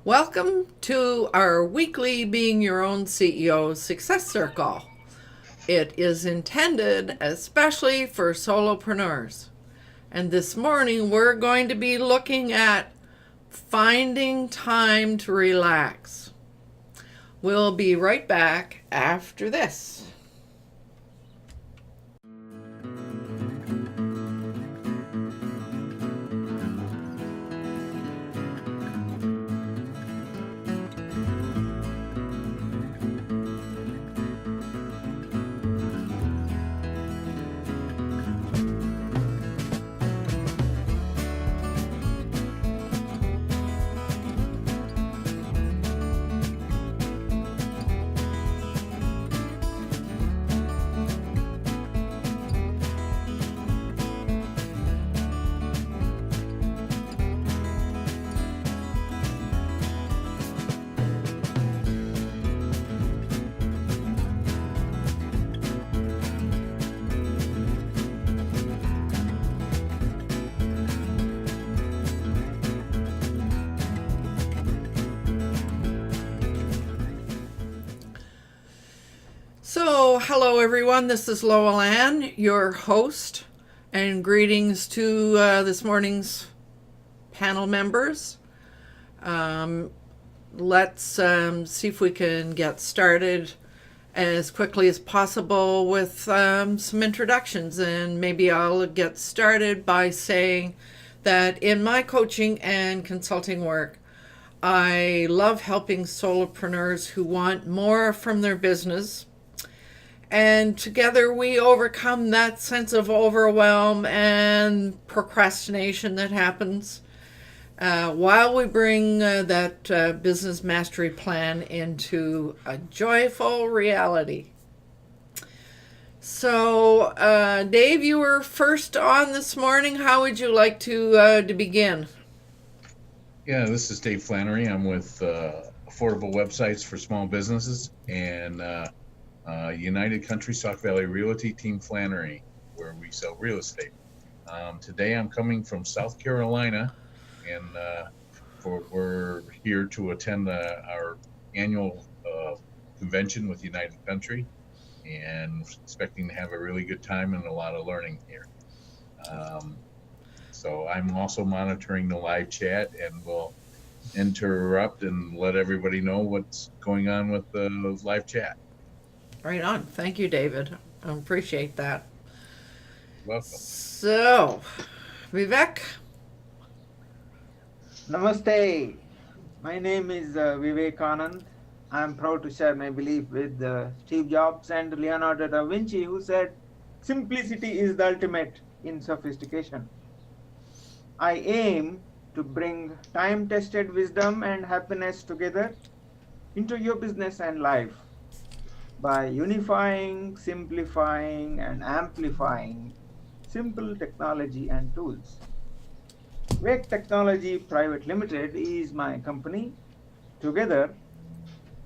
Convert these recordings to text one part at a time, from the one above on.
Welcome to our weekly Being Your Own CEO Success Circle. It is intended especially for solopreneurs. And this morning we're going to be looking at finding time to relax. We'll be right back after this. So, hello everyone, this is Lowell Ann, your host, and greetings to this morning's panel members. Let's see if we can get started as quickly as possible with some introductions, and maybe I'll get started by saying that in my coaching and consulting work, I love helping solopreneurs who want more from their business. And together we overcome that sense of overwhelm and procrastination that happens while we bring that business mastery plan into a joyful reality. So, Dave, you were first on this morning. How would you like to begin? Yeah, this is Dave Flannery. I'm with Affordable Websites for Small Businesses and United Country Sauk Valley Realty Team Flannery, where we sell real estate. Today I'm coming from South Carolina, and we're here to attend our annual convention with United Country, and expecting to have a really good time and a lot of learning here. So I'm also monitoring the live chat, and will interrupt and let everybody know what's going on with the live chat. Right on. Thank you, David. I appreciate that. Welcome. So, Vivek. Namaste. My name is Vivek Anand. I am proud to share my belief with Steve Jobs and Leonardo da Vinci, who said, "Simplicity is the ultimate in sophistication." I aim to bring time-tested wisdom and happiness together into your business and life by unifying, simplifying, and amplifying simple technology and tools. Wake Technology Private Limited is my company. Together,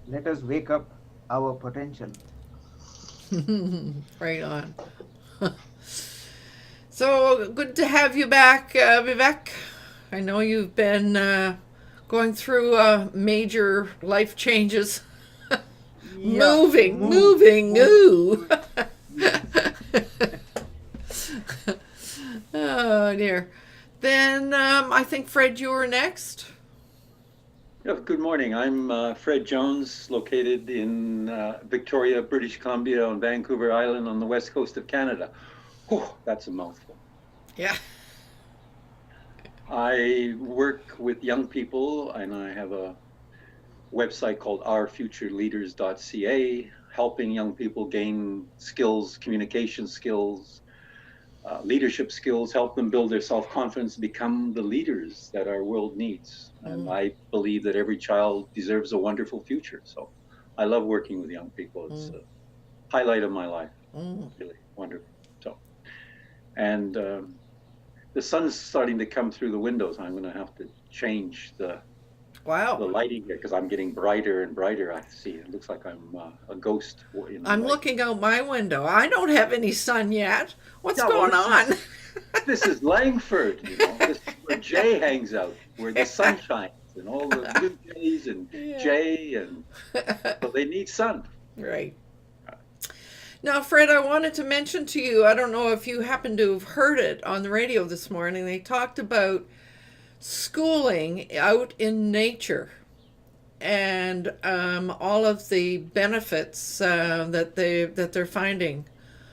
let us wake up our potential. Right on. So good to have you back, Vivek. I know you've been going through major life changes. Yeah, moving. Ooh. Oh dear. Then I think Fred, you were next. Yeah, good morning. I'm Fred Jones, located in Victoria, British Columbia, on Vancouver Island on the west coast of Canada. Whew, that's a mouthful. Yeah. I work with young people, and I have a website called ourfutureleaders.ca, helping young people gain skills, communication skills, leadership skills, help them build their self-confidence, become the leaders that our world needs. And I believe that every child deserves a wonderful future. So I love working with young people. It's a highlight of my life. Really wonderful. So, and the sun's starting to come through the windows. I'm going to have to change the lighting here because I'm getting brighter and brighter. I see. It looks like I'm a ghost. I'm looking out my window. I don't have any sun yet. What's going on? This is Langford, you know. This is where Jay hangs out, where the sun shines. and all the blue jays and Yeah. jay, and so they need sun. Right. Now, Fred, I wanted to mention to you, I don't know if you happen to have heard it on the radio this morning. They talked about schooling out in nature and all of the benefits that they're finding.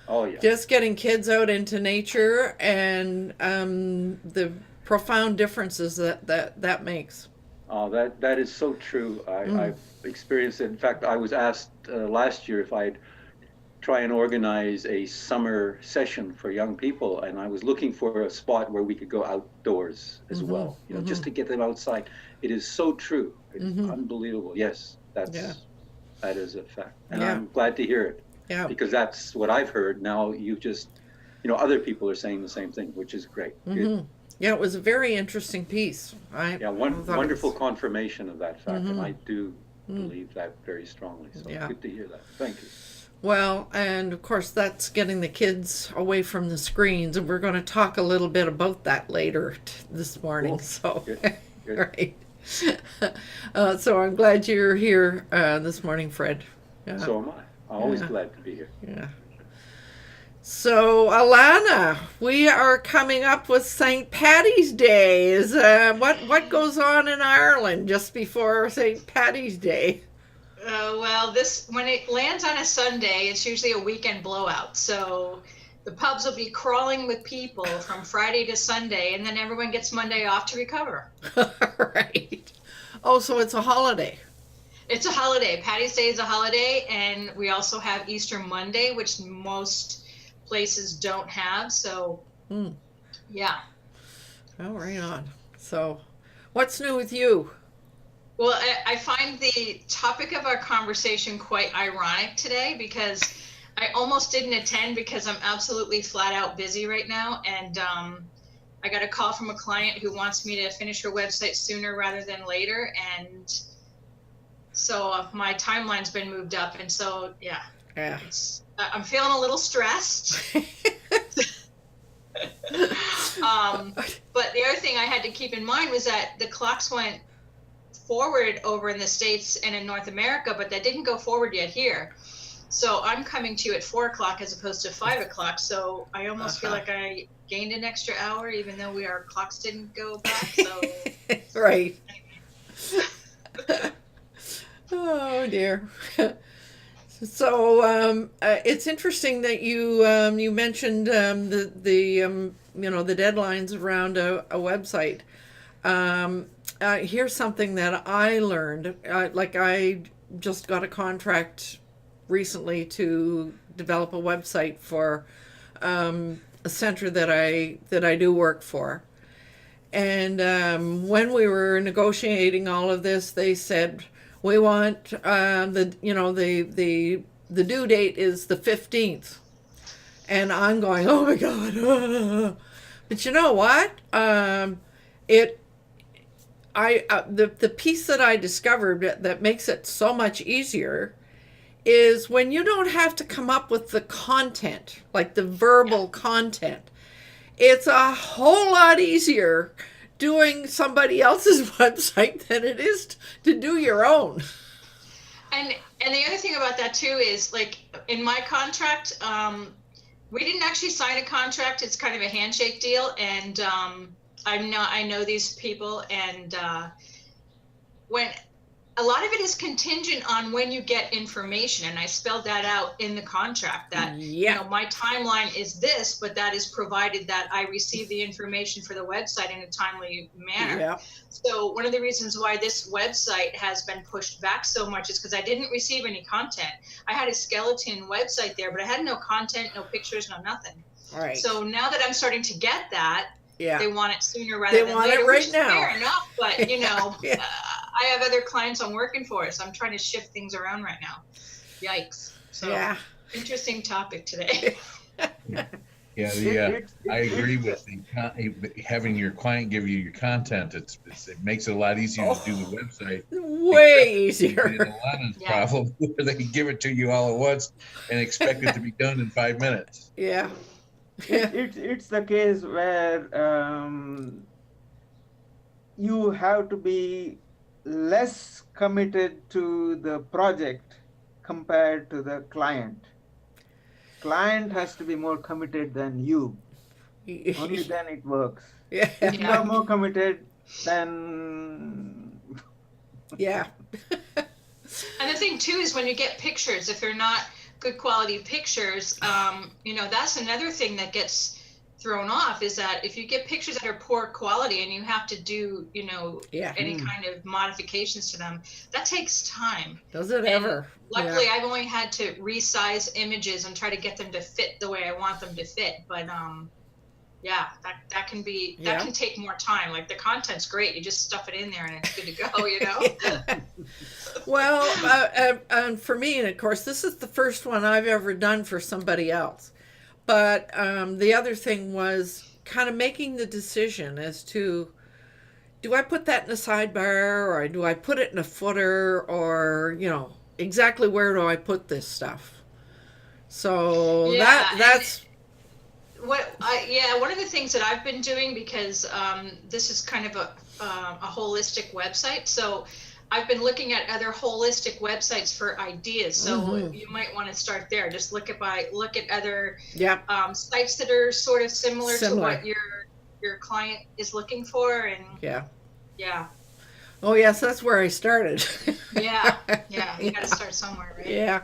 Oh yeah. Just getting kids out into nature and the profound differences that makes. Oh, that is so true. I've experienced it. In fact, I was asked last year if I'd try and organize a summer session for young people, and I was looking for a spot where we could go outdoors as well, just to get them outside. It is so true. It's unbelievable. Yes, that is a fact, and I'm glad to hear it. Yeah, because that's what I've heard. Now you just, other people are saying the same thing, which is great. Good. Yeah, it was a very interesting piece. Wonderful confirmation of that fact, and I do believe that very strongly. So good to hear that. Thank you. Well, and of course that's getting the kids away from the screens, and we're going to talk a little bit about that later this morning. Cool. So, Good. Right. So I'm glad you're here this morning, Fred. Yeah. So am I. Always glad to be here. Yeah. So, Alana, we are coming up with St. Paddy's Day. Is what goes on in Ireland just before St. Paddy's Day? Well, when it lands on a Sunday, it's usually a weekend blowout. So the pubs will be crawling with people from Friday to Sunday, and then everyone gets Monday off to recover. Right. Oh, so it's a holiday. It's a holiday. Paddy's Day is a holiday, and we also have Easter Monday, which most places don't have. So, yeah. Oh, right on. So, what's new with you? Well, I find the topic of our conversation quite ironic today because I almost didn't attend because I'm absolutely flat out busy right now. And I got a call from a client who wants me to finish her website sooner rather than later. And so my timeline's been moved up. And so, yeah. I'm feeling a little stressed. But the other thing I had to keep in mind was that the clocks went forward over in the States and in North America, but that didn't go forward yet here. So I'm coming to you at 4 o'clock as opposed to 5 o'clock. So I almost feel like I gained an extra hour, even though our clocks didn't go back. So right. Oh dear. So it's interesting that you mentioned the deadlines around a website. Here's something that I learned. I just got a contract recently to develop a website for a center that I do work for. And when we were negotiating all of this, they said we want the due date is the 15th, and I'm going, oh my God! But you know what? The piece that I discovered that makes it so much easier is when you don't have to come up with the content, like the verbal content. It's a whole lot easier doing somebody else's website than it is to do your own. And the other thing about that too is, like, in my contract, we didn't actually sign a contract. It's kind of a handshake deal, and I know these people, and when a lot of it is contingent on when you get information, and I spelled that out in the contract that my timeline is this, but that is provided that I receive the information for the website in a timely manner. Yeah. So one of the reasons why this website has been pushed back so much is because I didn't receive any content. I had a skeleton website there, but I had no content, no pictures, no nothing. All right. So now that I'm starting to get that, they want it sooner rather than later. They want it right now. Fair enough, but I have other clients I'm working for, so I'm trying to shift things around right now. Yikes! So interesting topic today. I agree with having your client give you your content. It makes it a lot easier to do the website. Way easier. Alana's problem where they give it to you all at once and expect it to be done in 5 minutes. Yeah. It's the case where you have to be less committed to the project compared to the client. Client has to be more committed than you. Only then it works. Yeah. If you are more committed, then Yeah. And the thing too is when you get pictures, if they're not good quality pictures, that's another thing that gets thrown off, is that if you get pictures that are poor quality and you have to do, any kind of modifications to them, that takes time. Does it ever? Luckily, I've only had to resize images and try to get them to fit the way I want them to fit. But that can take more time. Like the content's great, you just stuff it in there and it's good to go. Well, and for me, and of course, this is the first one I've ever done for somebody else. But the other thing was kind of making the decision as to, do I put that in a sidebar, or do I put it in a footer, or exactly where do I put this stuff? So that's one of the things that I've been doing, because this is kind of a holistic website, so I've been looking at other holistic websites for ideas. So you might want to start there. Just look at other sites that are sort of similar to what your client is looking for, and yeah. Oh yes, that's where I started. Yeah, you got to start somewhere, right? Yeah.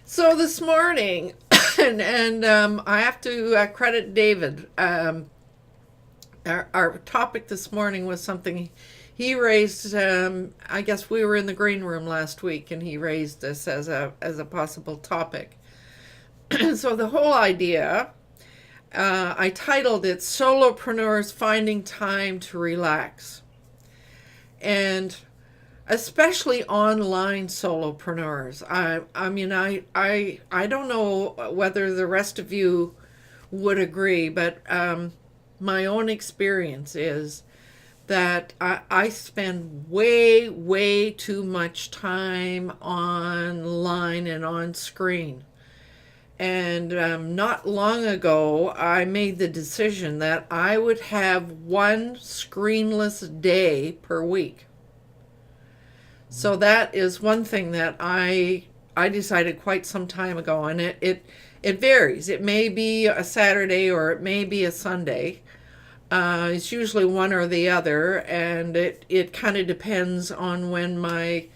So this morning, and I have to credit David. Our topic this morning was something he raised. I guess we were in the green room last week, and he raised this as a possible topic. So the whole idea, I titled it "Solopreneurs Finding Time to Relax," and especially online solopreneurs. I mean, I don't know whether the rest of you would agree, but my own experience is that I spend way too much time online and on screen. And not long ago, I made the decision that I would have one screenless day per week. So that is one thing that I decided quite some time ago, and it varies. It may be a Saturday or it may be a Sunday. It's usually one or the other, and it kind of depends on when my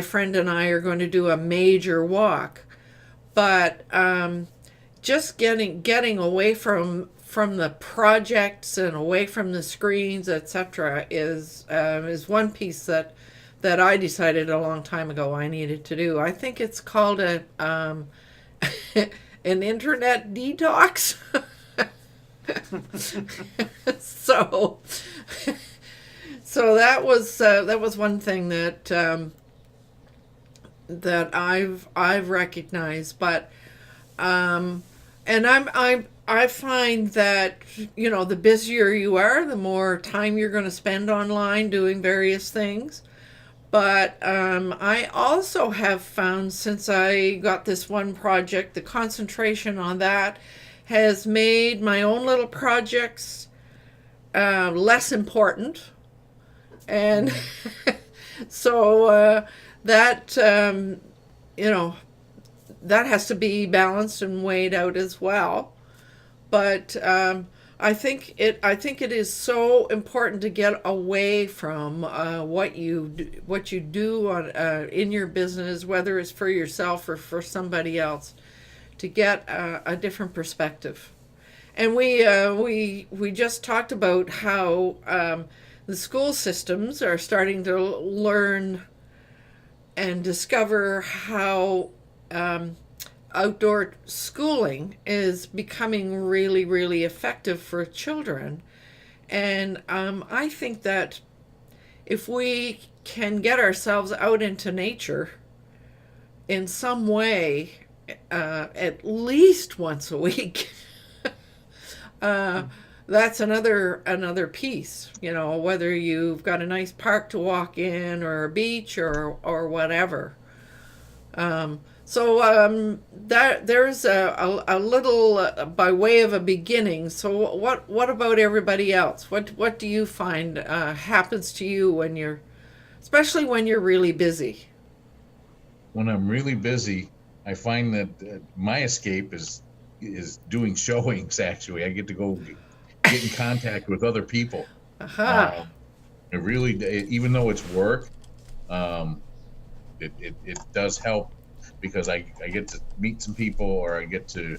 friend and I are going to do a major walk. But just getting away from the projects and away from the screens, etc., is one piece that I decided a long time ago I needed to do. I think it's called an internet detox. So that was one thing that I've recognized, but and I find that the busier you are, the more time you're going to spend online doing various things. But I also have found, since I got this one project, the concentration on that has made my own little projects less important. And so that that has to be balanced and weighed out as well. But I think it is so important to get away from what you do on in your business, whether it's for yourself or for somebody else, to get a different perspective. And we just talked about how the school systems are starting to learn and discover how outdoor schooling is becoming really, really effective for children. And I think that if we can get ourselves out into nature in some way, at least once a week, that's another piece, whether you've got a nice park to walk in or a beach or whatever. So that there's a little by way of a beginning. So what about everybody else? What do you find happens to you when you're especially when you're really busy. When I'm really busy, I find that my escape is doing showings. Actually, I get to go get in contact with other people. Aha. It really, even though it's work, it does help because I get to meet some people, or I get to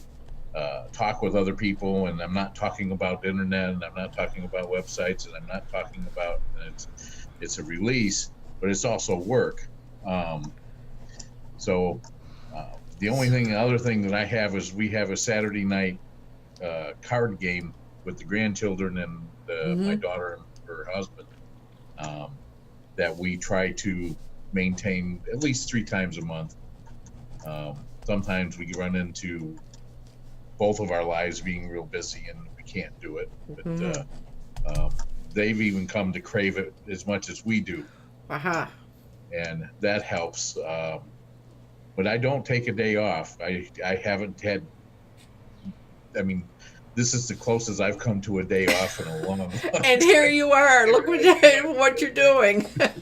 talk with other people, and I'm not talking about internet, and I'm not talking about websites, and I'm not talking about it's a release, but it's also work. So the other thing that I have is we have a Saturday night card game with the grandchildren and my daughter and her husband that we try to maintain at least 3 times a month. Sometimes we run into both of our lives being real busy and we can't do it, but they've even come to crave it as much as we do. Aha. And that helps. But I don't take a day off. I haven't had, I mean, this is the closest I've come to a day off in a long time. And here you are. Look what you're doing. But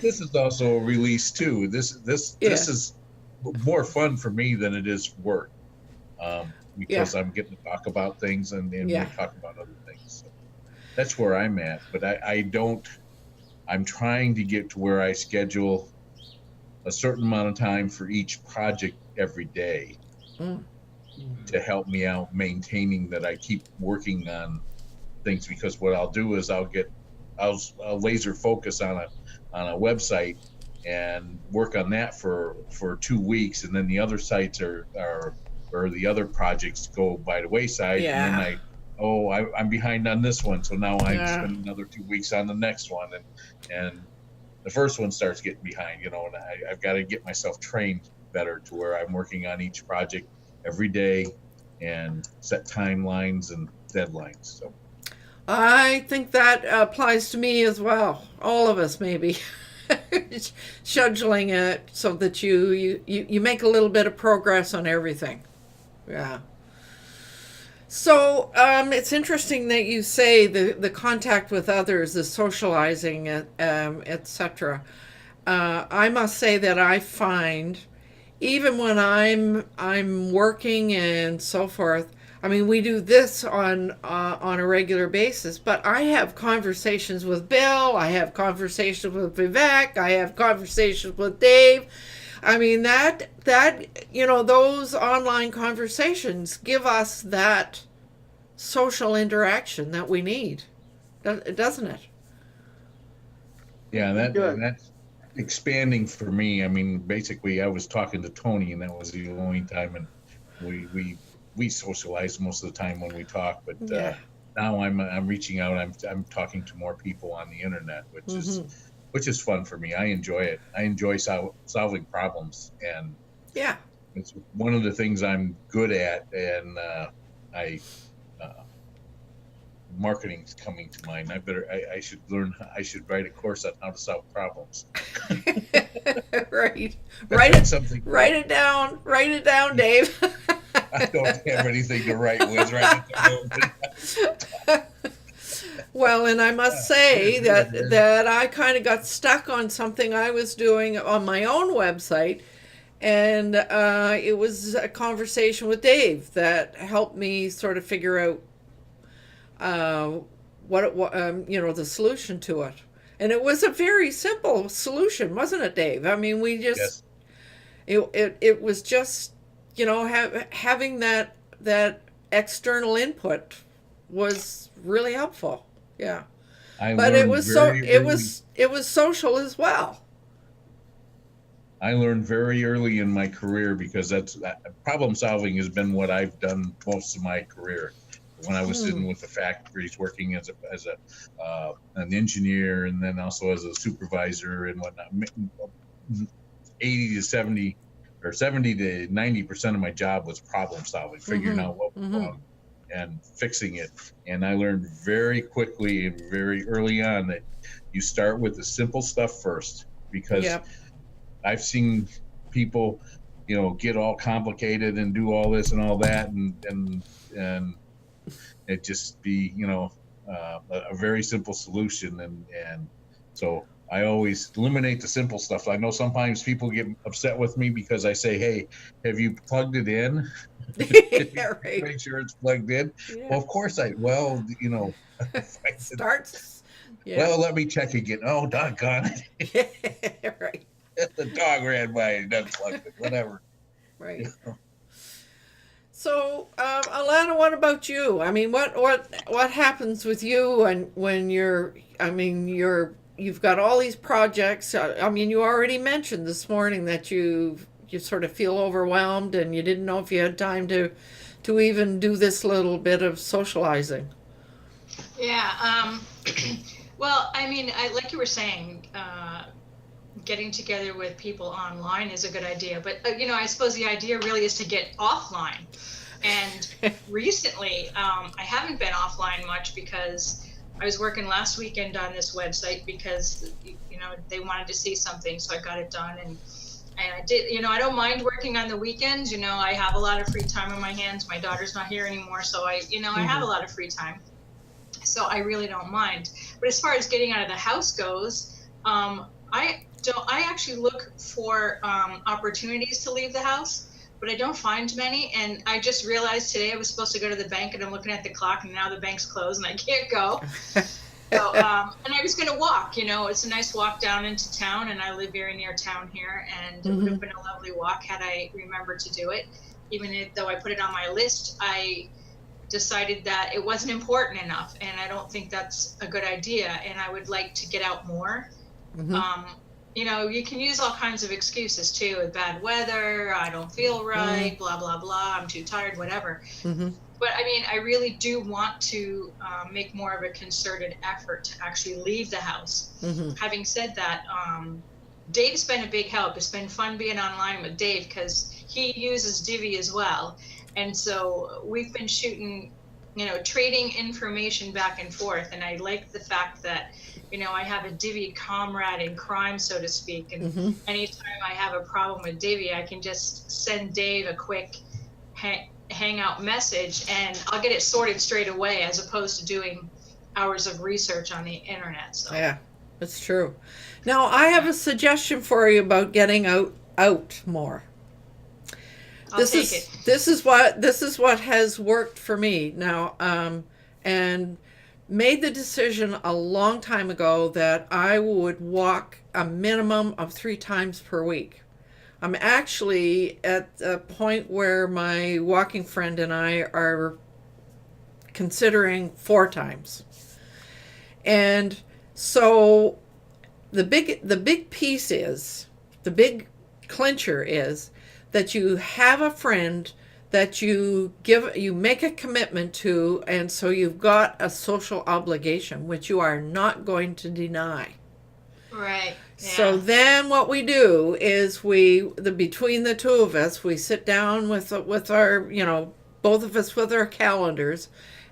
this is also a release too. This is more fun for me than it is work, because I'm getting to talk about things and we talk about other things. So that's where I'm at. But I'm trying to get to where I schedule a certain amount of time for each project every day to help me out maintaining that I keep working on things, because what I'll do is I'll laser focus on a website and work on that for 2 weeks, and then the other sites or the other projects go by the wayside, and then I'm behind on this one, so now I spend another 2 weeks on the next one, and the first one starts getting behind, and I've got to get myself trained better to where I'm working on each project every day and set timelines and deadlines. So I think that applies to me as well. All of us, maybe. Scheduling it so that you make a little bit of progress on everything. Yeah. So it's interesting that you say the contact with others, the socializing, etc. I must say that I find, even when I'm working and so forth, I mean, we do this on a regular basis, but I have conversations with Bill, I have conversations with Vivek, I have conversations with Dave. I mean, that those online conversations give us that social interaction that we need, doesn't it? Yeah, that's expanding for me. I mean, basically, I was talking to Tony, and that was the only time, and we socialize most of the time when we talk. But now I'm reaching out. I'm talking to more people on the internet, which is fun for me. I enjoy it. I enjoy solving problems, and it's one of the things I'm good at. And marketing's coming to mind. I should learn. I should write a course on how to solve problems. Right. Write it down, Dave. I don't have anything to write with right at the moment. Well, and I must say that I kind of got stuck on something I was doing on my own website, and it was a conversation with Dave that helped me sort of figure out the solution to it. And it was a very simple solution, wasn't it, Dave? I mean, we just it was just having that external input was really helpful. Yeah. But it was social as well. I learned very early in my career, because problem solving has been what I've done most of my career. When I was sitting with the factories, working as an engineer, and then also as a supervisor and whatnot, 80 to 70 or 70 to 90% of my job was problem solving, figuring out what was wrong and fixing it. And I learned very quickly and very early on that you start with the simple stuff first, because I've seen people, get all complicated and do all this and all that, and it just be, a very simple solution. And so I always eliminate the simple stuff. I know sometimes people get upset with me because I say, "Hey, have you plugged it in? Yeah, right. Make sure it's plugged in." Yeah. Well, of course Starts. Yeah. well, let me check again. Oh, doggone it. Yeah, right. The dog ran by and unplugged it, whatever. Right. So, Alana, what about you? I mean, what happens with you and when you've got all these projects. I mean, you already mentioned this morning that you sort of feel overwhelmed and you didn't know if you had time to even do this little bit of socializing. Yeah. Well, I mean, like you were saying, getting together with people online is a good idea, but I suppose the idea really is to get offline. And recently, I haven't been offline much because I was working last weekend on this website because they wanted to see something, so I got it done, and I did. I don't mind working on the weekends. I have a lot of free time on my hands. My daughter's not here anymore, so I have a lot of free time, so I really don't mind. But as far as getting out of the house goes, I actually look for opportunities to leave the house, but I don't find many. And I just realized today I was supposed to go to the bank, and I'm looking at the clock, and now the bank's closed, and I can't go. So, and I was going to walk. It's a nice walk down into town, and I live very near town here, and it would have been a lovely walk had I remembered to do it. Even though I put it on my list, I decided that it wasn't important enough, and I don't think that's a good idea, and I would like to get out more. You can use all kinds of excuses too, with bad weather, I don't feel right, blah, blah, blah, I'm too tired, whatever. But I mean, I really do want to make more of a concerted effort to actually leave the house. Having said that, Dave's been a big help. It's been fun being online with Dave because he uses Divi as well. And so we've been shooting, trading information back and forth. And I like the fact that, I have a Divi comrade in crime, so to speak. And anytime I have a problem with Divi, I can just send Dave a quick hangout message and I'll get it sorted straight away, as opposed to doing hours of research on the internet. So. Yeah, that's true. Now, I have a suggestion for you about getting out more. This is what has worked for me now, and made the decision a long time ago that I would walk a minimum of 3 times per week. I'm actually at a point where my walking friend and I are considering 4 times. And so the big piece is, the big clincher is that you have a friend that you make a commitment to, and so you've got a social obligation which you are not going to deny. Right. Yeah. So then what we do is between the two of us, we sit down with our, both of us with our calendars,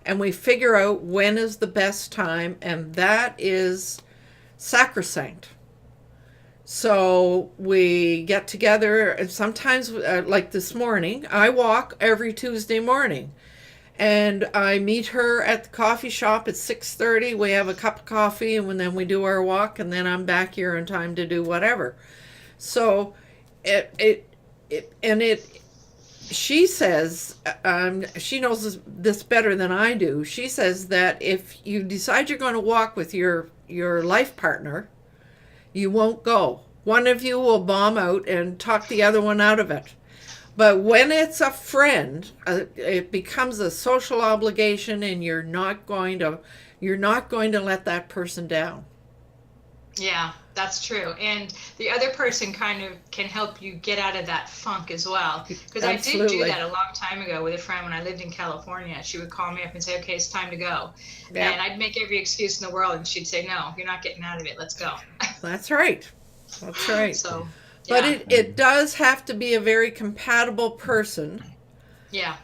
and we figure out when is the best time, and that is sacrosanct. So we get together, and sometimes, like this morning, I walk every Tuesday morning. And I meet her at the coffee shop at 6:30. We have a cup of coffee, and then we do our walk, and then I'm back here in time to do whatever. So she says, she knows this better than I do. She says that if you decide you're going to walk with your life partner, you won't go. One of you will bomb out and talk the other one out of it. But when it's a friend, it becomes a social obligation, and you're not going to let that person down. Yeah, that's true. And the other person kind of can help you get out of that funk as well. Because I did do that a long time ago with a friend when I lived in California. She would call me up and say, okay, it's time to go. Yeah. And I'd make every excuse in the world, and she'd say, no, you're not getting out of it. Let's go. That's right. That's right. So, yeah. But it does have to be a very compatible person. Yeah.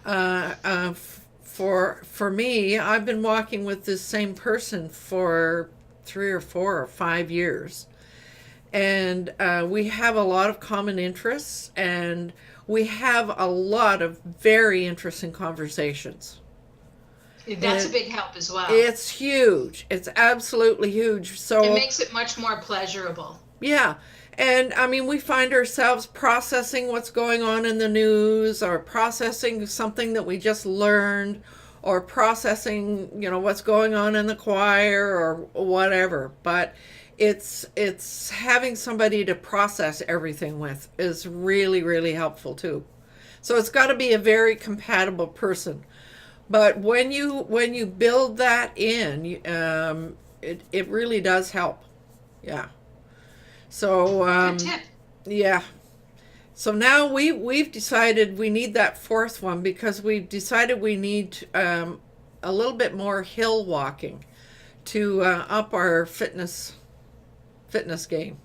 For me, I've been walking with this same person for 3 or 4 or 5 years, and we have a lot of common interests, and we have a lot of very interesting conversations. That's a big help as well. It's huge. It's absolutely huge. So it makes it much more pleasurable. Yeah. And I mean, we find ourselves processing what's going on in the news, or processing something that we just learned, or processing, what's going on in the choir or whatever. But it's having somebody to process everything with is really, really helpful too. So it's got to be a very compatible person. But when you build that in, it really does help. Yeah. So Good tip. yeah. So now we've decided we need that fourth one, because we've decided we need a little bit more hill walking to up our fitness game.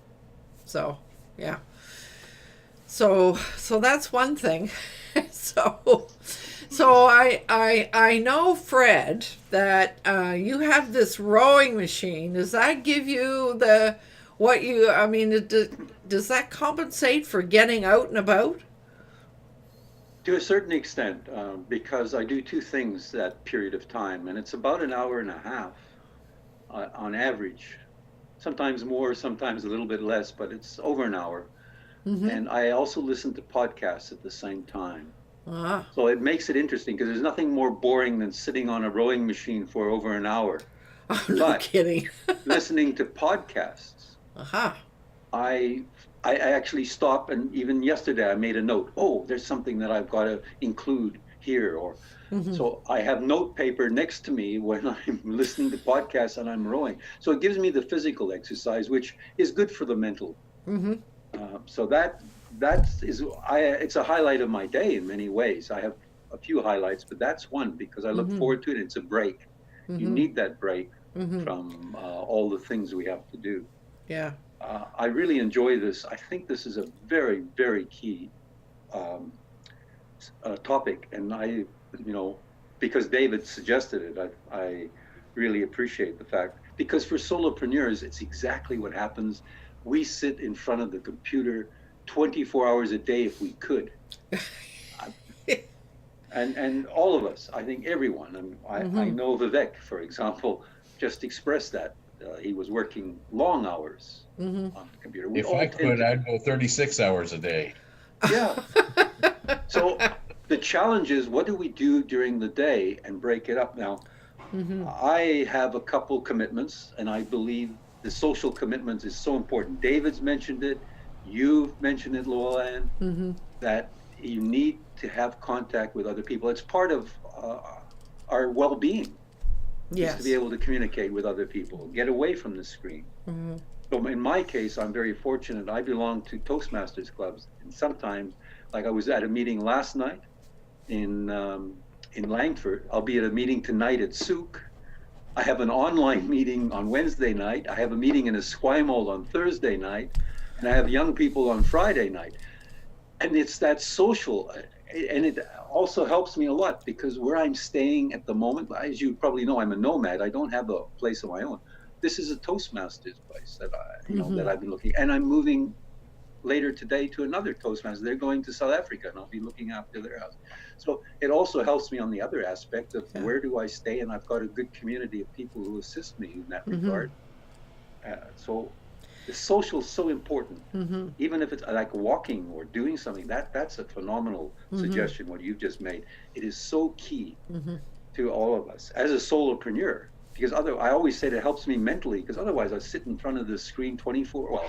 So yeah. So that's one thing. So I know, Fred, that you have this rowing machine. Does that give you does that compensate for getting out and about? To a certain extent, because I do two things that period of time, and it's about an hour and a half on average. Sometimes more, sometimes a little bit less, but it's over an hour. Mm-hmm. And I also listen to podcasts at the same time. Ah. So it makes it interesting, because there's nothing more boring than sitting on a rowing machine for over an hour. Oh, no kidding. Listening to podcasts. Uh-huh. I actually stop, and even yesterday I made a note. Oh, there's something that I've got to include here, or so I have note paper next to me when I'm listening to podcasts and I'm rowing. So it gives me the physical exercise, which is good for the mental. Mm-hmm. So it's a highlight of my day in many ways. I have a few highlights, but that's one, because I look forward to it. It's a break. Mm-hmm. You need that break from all the things we have to do. Yeah. I really enjoy this. I think this is a very, very key topic, and because David suggested it, I really appreciate the fact, because for solopreneurs, it's exactly what happens. We sit in front of the computer 24 hours a day if we could. And all of us, I think everyone, I know Vivek, for example, just expressed that. He was working long hours on the computer. If I could, I'd go 36 hours a day. Yeah. So the challenge is, what do we do during the day and break it up? Now, I have a couple commitments, and I believe the social commitments is so important. David's mentioned it. You've mentioned it, Luann, that you need to have contact with other people. It's part of our well-being. Yes. To be able to communicate with other people, get away from the screen. So in my case, I'm very fortunate. I belong to Toastmasters clubs, and sometimes, like I was at a meeting last night in Langford. I'll be at a meeting tonight at Souk. I have an online meeting on Wednesday night. I have a meeting in Esquimalt on Thursday night, and I have young people on Friday night. And it's that social, and it also helps me a lot, because where I'm staying at the moment, as you probably know, I'm a nomad. I don't have a place of my own. This is a Toastmasters place that that I've been looking, and I'm moving later today to another Toastmasters. They're going to South Africa, and I'll be looking after their house. So it also helps me on the other aspect of where do I stay, and I've got a good community of people who assist me in that regard. So the social is so important, even if it's like walking or doing something. That's a phenomenal suggestion, what you've just made. It is so key to all of us as a solopreneur, because I always say that it helps me mentally, because otherwise I sit in front of the screen 24,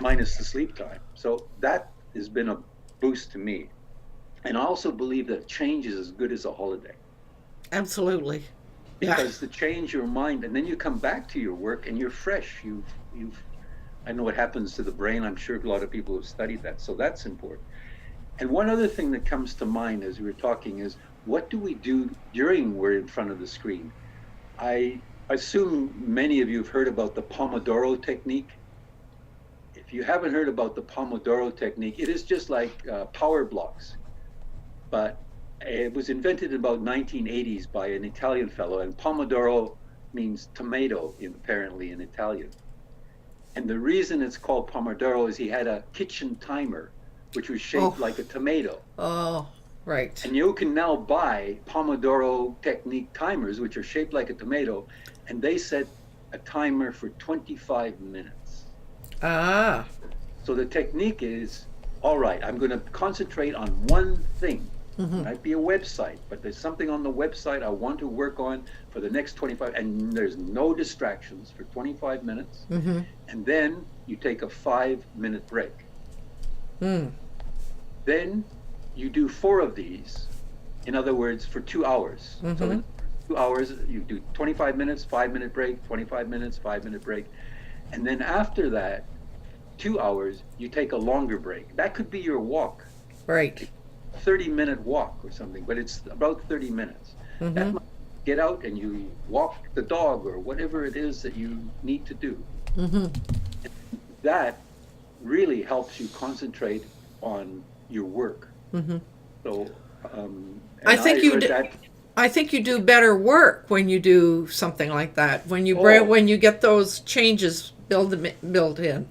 minus the sleep time. So that has been a boost to me. And I also believe that change is as good as a holiday. Absolutely. Because to change your mind, and then you come back to your work and you're fresh. I know what happens to the brain. I'm sure a lot of people have studied that. So that's important. And one other thing that comes to mind as we were talking is, what do we do during we're in front of the screen? I assume many of you have heard about the Pomodoro technique. If you haven't heard about the Pomodoro technique, it is just like power blocks. But it was invented in about 1980s by an Italian fellow, and Pomodoro means tomato, apparently in Italian. And the reason it's called Pomodoro is he had a kitchen timer, which was shaped like a tomato. Oh. Right. And you can now buy Pomodoro technique timers, which are shaped like a tomato, and they set a timer for 25 minutes. Ah. So the technique is, all right, I'm going to concentrate on one thing. It might be a website, but there's something on the website I want to work on for the next 25, and there's no distractions for 25 minutes. And then you take a 5-minute break. Then you do 4 of these, in other words, for 2 hours. So 2 hours, you do 25 minutes, 5-minute break, 25 minutes, 5-minute break. And then after that, 2 hours, you take a longer break. That could be your walk. Right. 30-minute walk or something, but it's about 30 minutes. That might get out and you walk the dog or whatever it is that you need to do. That really helps you concentrate on your work. So I think you heard do. that. I think you do better work when you do something like that. When you when you get those changes built in.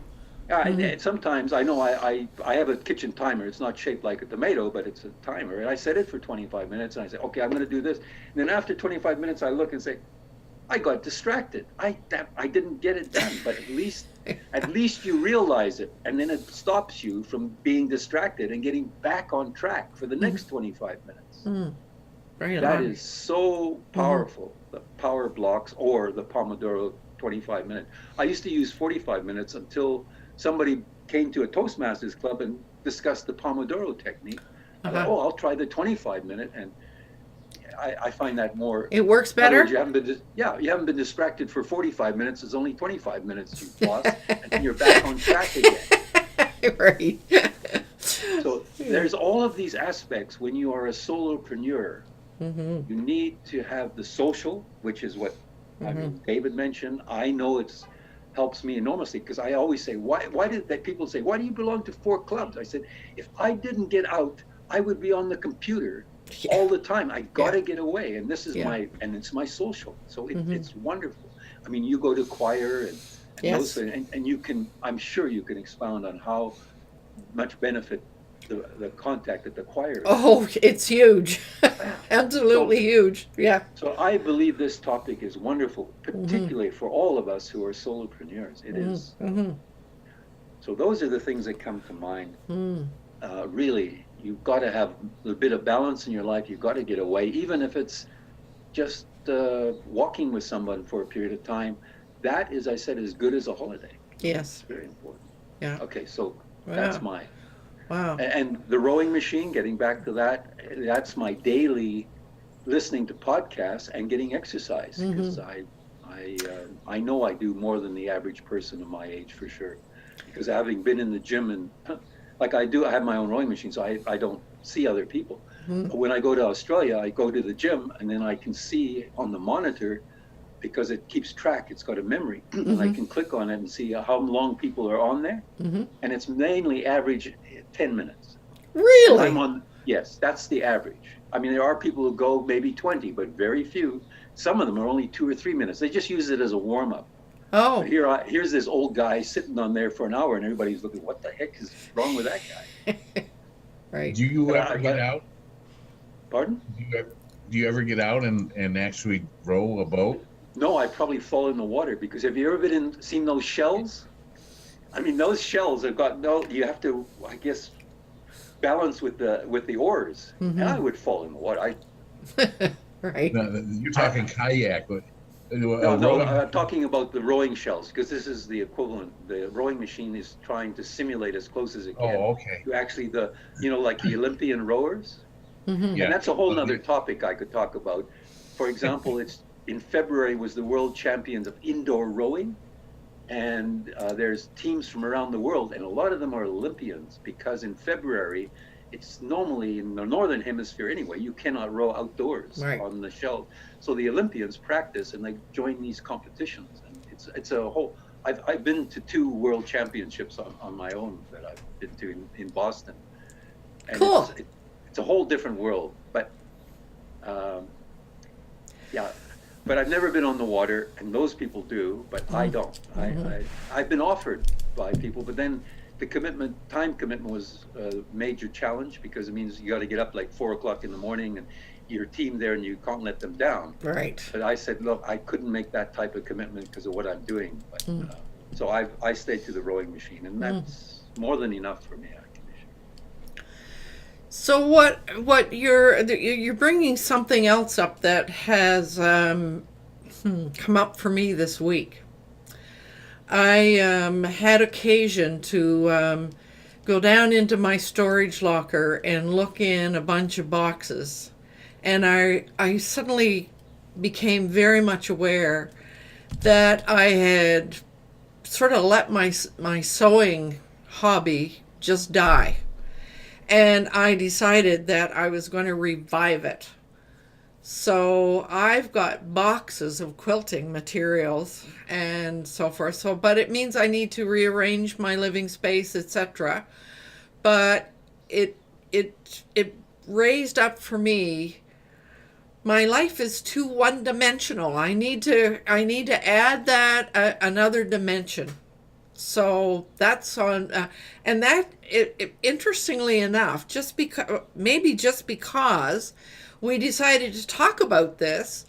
And sometimes I know I have a kitchen timer. It's not shaped like a tomato, but it's a timer. And I set it for 25 minutes. And I say, okay, I'm going to do this. And then after 25 minutes, I look and say, I got distracted. I didn't get it done. But at least you realize it. And then it stops you from being distracted and getting back on track for the next 25 minutes. That is so powerful. The power blocks or the Pomodoro 25 minutes. I used to use 45 minutes until somebody came to a Toastmasters club and discussed the Pomodoro technique. I thought, I'll try the 25-minute, and I find that more. It works better. You haven't been distracted for 45 minutes. It's only 25 minutes you've lost, and you're back on track again. Right. So there's all of these aspects when you are a solopreneur. You need to have the social, which is what I mean, David mentioned. I know it's helps me enormously because I always say, why did that people say, why do you belong to 4 clubs? I said, if I didn't get out, I would be on the computer all the time. I got to get away. And this is it's my social. So it's wonderful. I mean, you go to choir and those things, and you can, I'm sure you can expound on how much benefit the contact at the choir is. Oh, it's huge. Absolutely huge. Yeah. So I believe this topic is wonderful, particularly for all of us who are solopreneurs. It is. So those are the things that come to mind. Really, you've got to have a bit of balance in your life. You've got to get away, even if it's just walking with someone for a period of time. That, as I said, is good as a holiday. Yes. It's very important. Yeah. Okay, so that's my. Wow. And the rowing machine, getting back to that, that's my daily listening to podcasts and getting exercise, because I know I do more than the average person of my age for sure, because having been in the gym and like I have my own rowing machine, so I don't see other people. But when I go to Australia, I go to the gym and then I can see on the monitor, because it keeps track, it's got a memory, and I can click on it and see how long people are on there, and it's mainly average 10 minutes. Really? Yes, that's the average. I mean, there are people who go maybe 20, but very few. Some of them are only 2 or 3 minutes. They just use it as a warm-up. Oh. But here's this old guy sitting on there for an hour, and everybody's looking, what the heck is wrong with that guy? Right. Do you ever get out? Pardon? Do you ever get out and actually row a boat? No, I probably fall in the water, because have you ever seen those shells? I mean, those shells have got you have to, I guess, balance with the oars, and I would fall in the water. Right. No, you're talking kayak, but no, I'm talking about the rowing shells, because this is the equivalent. The rowing machine is trying to simulate as close as it can to actually like the Olympian rowers. And that's a whole nother topic I could talk about. For example, in February was the World Champions of Indoor Rowing, and there's teams from around the world, and a lot of them are Olympians, because in February, it's normally in the Northern Hemisphere anyway, you cannot row outdoors on the shelf. So the Olympians practice and they join these competitions, and it's a whole. I've been to 2 World Championships on my own that I've been to in Boston. And cool. It's a whole different world, but but I've never been on the water, and those people do, but I don't. I've been offered by people, but then the time commitment was a major challenge, because it means you got to get up like 4 o'clock in the morning and your team there, and you can't let them down. Right. But I said, look, I couldn't make that type of commitment because of what I'm doing. But, so I stayed to the rowing machine, and that's more than enough for me, actually. So what you're bringing something else up that has come up for me this week. I had occasion to go down into my storage locker and look in a bunch of boxes, and I suddenly became very much aware that I had sort of let my sewing hobby just die. And I decided that I was going to revive it. So I've got boxes of quilting materials and so forth. So, but it means I need to rearrange my living space, etc. But it raised up for me. My life is too one-dimensional. I need to add that another dimension. So that's on, and that interestingly enough, just because we decided to talk about this,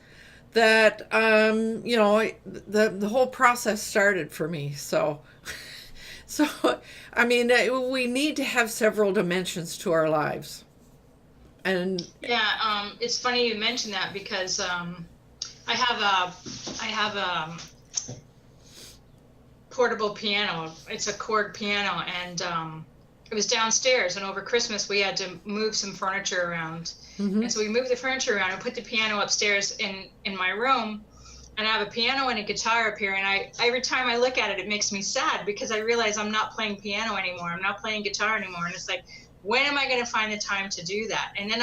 that the whole process started for me. So I mean, we need to have several dimensions to our lives. And yeah, it's funny you mentioned that, because I have a portable piano. It's a chord piano, and it was downstairs, and over Christmas we had to move some furniture around. And so we moved the furniture around and put the piano upstairs in my room, and I have a piano and a guitar up here, and every time I look at it, it makes me sad, because I realize I'm not playing piano anymore, I'm not playing guitar anymore, and it's like, when am I going to find the time to do that? And then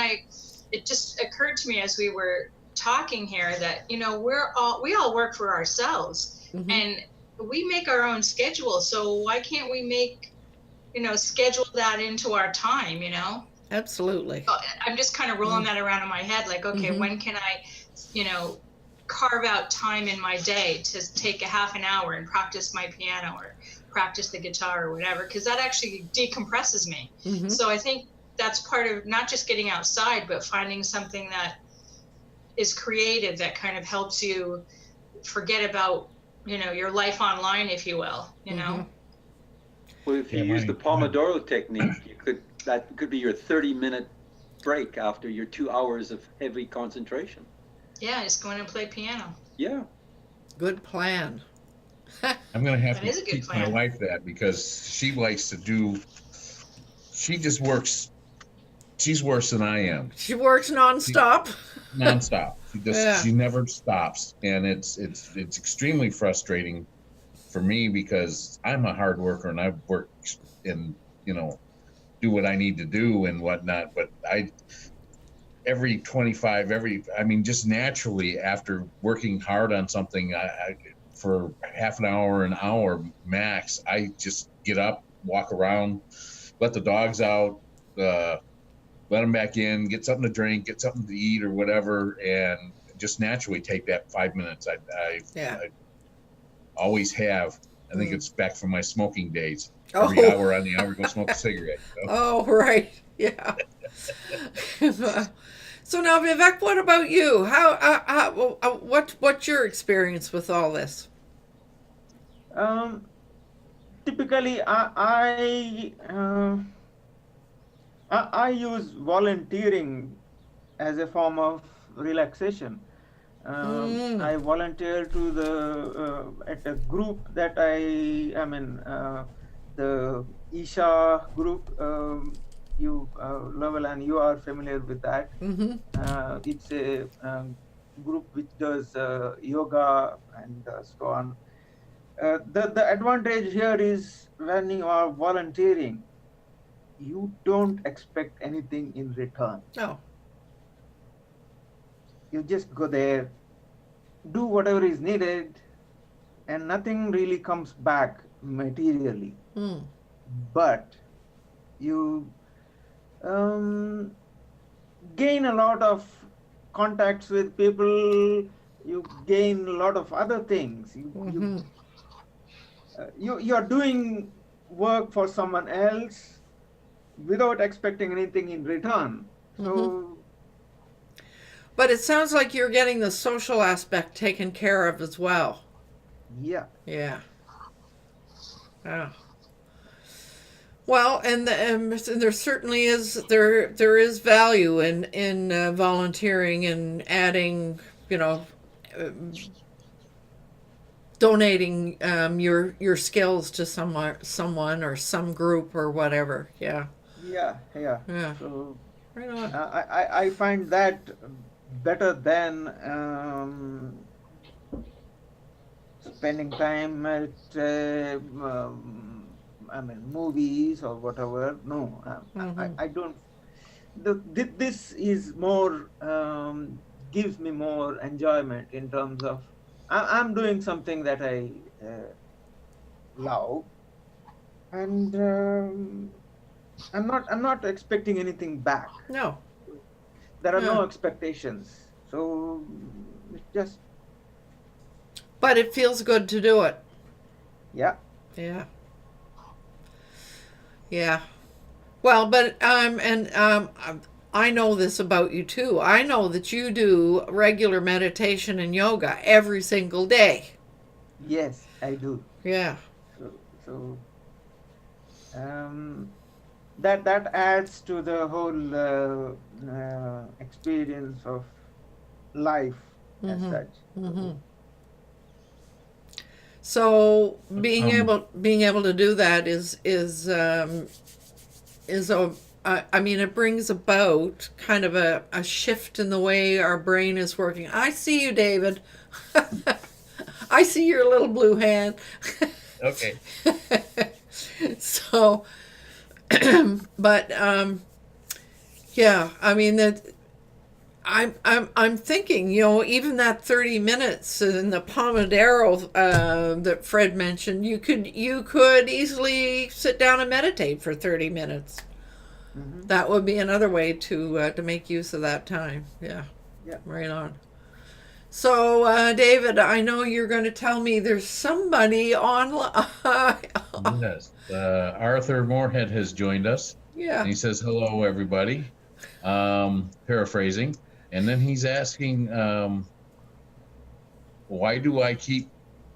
it just occurred to me as we were talking here that, we all work for ourselves, and we make our own schedule. So why can't we make, schedule that into our time, Absolutely. So I'm just kind of rolling that around in my head. Like, okay, when can I, carve out time in my day to take a half an hour and practice my piano or practice the guitar or whatever, because that actually decompresses me. So I think that's part of not just getting outside, but finding something that is creative, that kind of helps you forget about, your life online, if you will, Well, if you use the Pomodoro technique, that could be your 30-minute break after your 2 hours of heavy concentration. Yeah, just go in and play piano. Yeah. Good plan. I'm going to have That is to a good teach my plan. wife that, because she likes to she just works, she's worse than I am. She works nonstop. Nonstop. Yeah. She never stops. And it's extremely frustrating for me, because I'm a hard worker and I've worked and, do what I need to do and whatnot. But just naturally, after working hard on something, I for half an hour max, I just get up, walk around, let the dogs out, let them back in, get something to drink, get something to eat or whatever, and just naturally take that 5 minutes. I always have. I think it's back from my smoking days. Every hour on the hour, go smoke a cigarette. Oh, right. Yeah. So now, Vivek, what about you? What's your experience with all this? Typically, I use volunteering as a form of relaxation. I volunteer to at a group that I am in, the Isha group. You, Lovell, and you are familiar with that. It's a group which does yoga and so on. The advantage here is, when you are volunteering, you don't expect anything in return. Oh. You just go there, do whatever is needed, and nothing really comes back materially. But you gain a lot of contacts with people, you gain a lot of other things. You're doing work for someone else without expecting anything in return. So, But it sounds like you're getting the social aspect taken care of as well. yeah. Yeah. Yeah. Well, and there certainly is value in volunteering and adding, donating your skills to someone or some group or whatever. Yeah. Yeah, yeah. Yeah. So Right on. I find that better than spending time at movies or whatever. No, I don't. This is more gives me more enjoyment in terms of I'm doing something that I love, and I'm not expecting anything back. No. There are no Yeah. expectations, so it's just But it feels good to do it. yeah. Yeah. Yeah. Well, but I know this about you too. I know that you do regular meditation and yoga every single day. Yes, I do. Yeah. So that adds to the whole experience of life as such. So being Um, able to do that is I mean, it brings about kind of a shift in the way our brain is working. I see you, David. I see your little blue hand. okay. So, but yeah, I mean that. I'm thinking, even that 30 minutes in the Pomodoro that Fred mentioned, you could easily sit down and meditate for 30 minutes. That would be another way to make use of that time. Yeah. Yeah. Right on. So, David, I know you're going to tell me there's somebody online. Yes. Arthur Moorhead has joined us. Yeah. And he says, hello, everybody. Paraphrasing. And then he's asking, why do I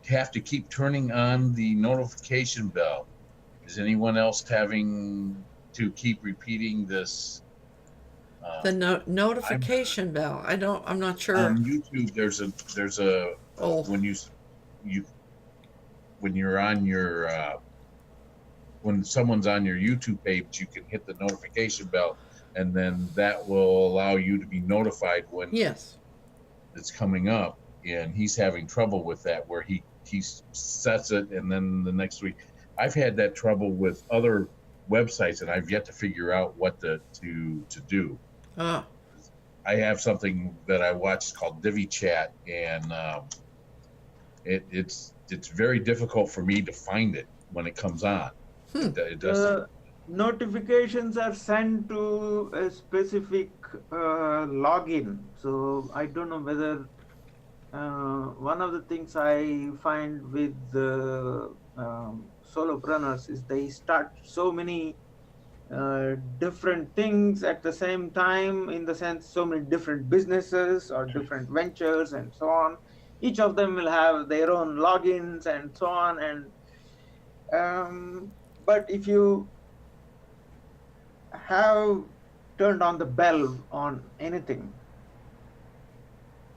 have to keep turning on the notification bell? Is anyone else having to keep repeating this? The notification bell. I'm not sure. On YouTube, there's a Oh. when you're on your when someone's on your YouTube page, you can hit the notification bell, and then that will allow you to be notified when Yes. it's coming up. And he's having trouble with that, where he sets it, and then the next week. I've had that trouble with other websites, and I've yet to figure out what to do. Ah. I have something that I watched called Divi Chat, and it's very difficult for me to find it when it comes on. It does. Notifications are sent to a specific login. So I don't know whether one of the things I find with the solopreneurs is they start so many different things at the same time, in the sense so many different businesses or different ventures and so on. Each of them will have their own logins and so on. And but if you have turned on the bell on anything,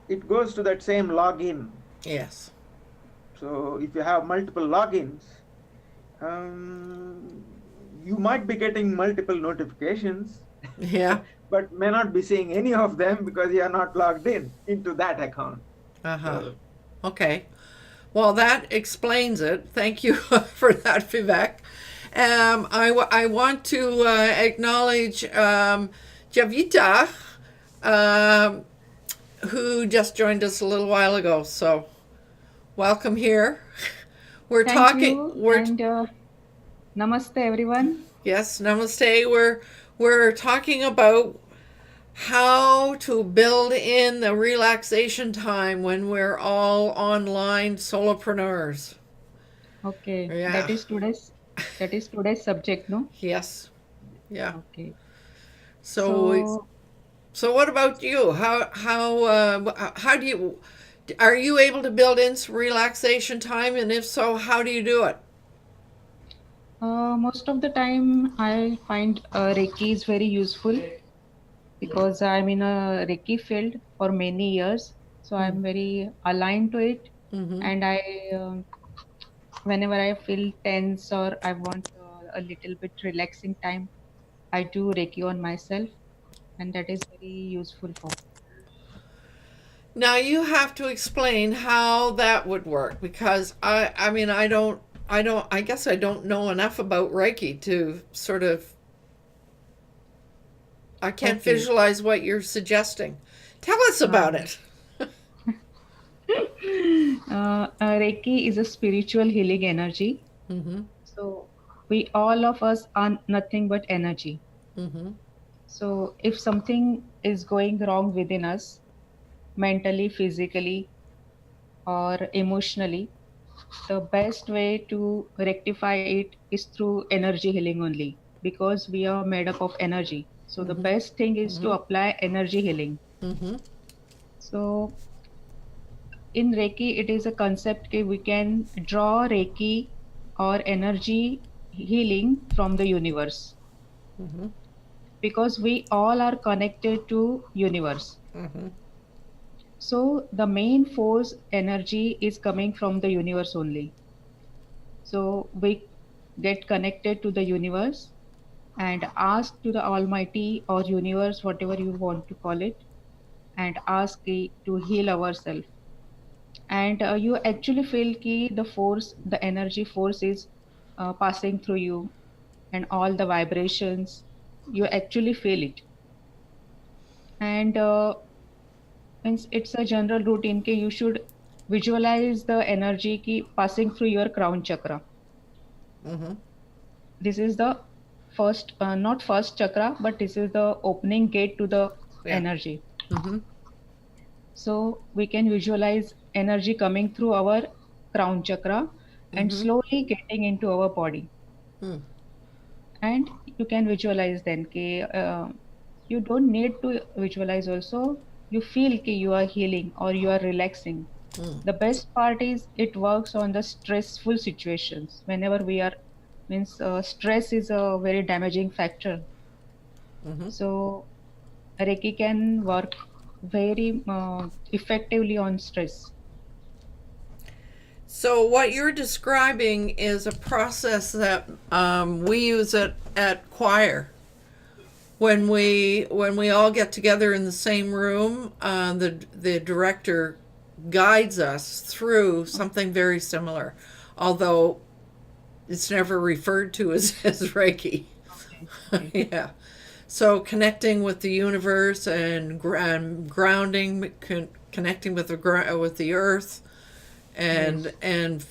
it goes to that same login. Yes. So if you have multiple logins, you might be getting multiple notifications, Yeah. but may not be seeing any of them because you are not logged into that account. Uh-huh. Okay. Well, that explains it. Thank you for that, Vivek. I want to acknowledge Javita, who just joined us a little while ago. So, welcome here. We're Thank talking. you, and namaste, everyone. Yes, namaste. We're talking about how to build in the relaxation time when we're all online solopreneurs. Okay, Yeah. that is today's That is today's subject, no? Yes. Yeah. Okay. So, So, what about you? How do you are you able to build in some relaxation time? And if so, how do you do it? most of the time, I find Reiki is very useful because I'm in a Reiki field for many years. So I'm very aligned to it. Mm-hmm. And whenever I feel tense or I want a little bit relaxing time, I do Reiki on myself, and that is very useful for. Now you have to explain how that would work because I mean I guess I don't know enough about Reiki to sort of I can't Okay. visualize what you're suggesting. Tell us about it. Reiki is a spiritual healing energy. Mm-hmm. So we all of us are nothing but energy. Mm-hmm. So if something is going wrong within us, mentally, physically, or emotionally, the best way to rectify it is through energy healing only because we are made up of energy. So the best thing is to apply energy healing. Mm-hmm. So in Reiki, it is a concept that we can draw Reiki or energy healing from the universe Mm-hmm. because we all are connected to universe. Mm-hmm. So the main force energy is coming from the universe only. So we get connected to the universe and ask to the Almighty or universe, whatever you want to call it, and ask it to heal ourselves. And you actually feel ki the energy force is passing through you, and all the vibrations, you actually feel it. And means it's a general routine ki you should visualize the energy ki passing through your crown chakra. Mm-hmm. This is the first, not first chakra, but this is the opening gate to the Yeah. energy. Mm-hmm. So we can visualize energy coming through our crown chakra and slowly getting into our body. Mm. And you can visualize then कि you don't need to visualize also. You feel कि you are healing or you are relaxing. The best part is it works on the stressful situations. Whenever we are means stress is a very damaging factor. So Reiki can work very effectively on stress. So what you're describing is a process that we use at choir. When we all get together in the same room, the director guides us through something very similar, although it's never referred to as Reiki. Okay. Yeah. So connecting with the universe and grounding, connecting with the earth, and